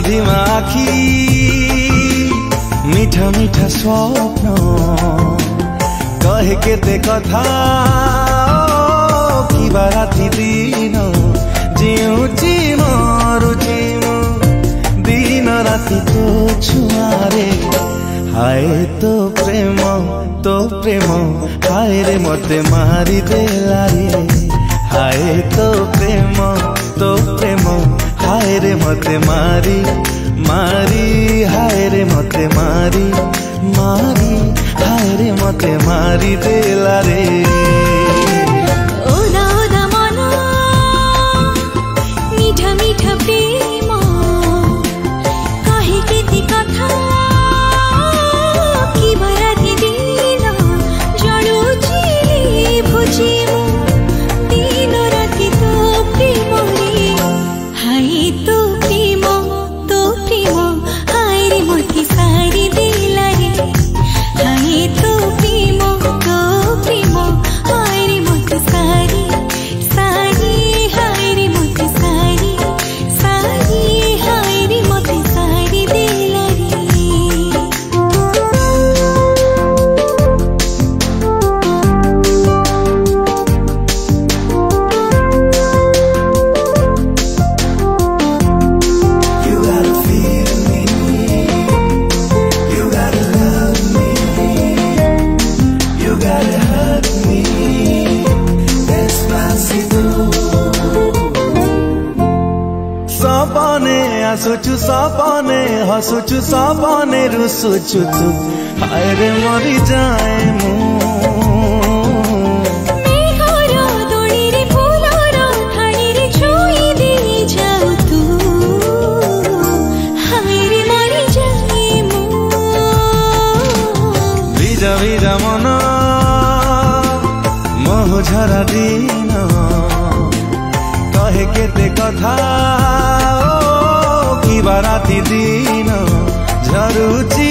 धिमा आखी मीठा मीठा स्वप्न कहे केते कथा किबा राति दिन जिउची मरुची दिन राति तो छुआरे हाय तो प्रेम हाय रे मते मारी देला रे हाय तो प्रेम हाय रे मते मारी हाय रे मते मारी हाय रे मते मारी देला रे मीठा मीठा प्रेम कहे केते कथा कि बराती दिन जड़ुची भुजी दिन राति तो प्रेम रे हाय तो प्रेम हाय रे मते सारी देला रे हाय तो प्रेम हाय रे मते सारी हाय रे मते सारी हाय रे मते सारी देला सपने आसुचु सपने हसुचु सपने रुसुचु तू हाय रे मरी जाए मु ভিজা ভিজা মন মোহ ঝরা দিন कहे केते कथा किबा राति दिन झरुची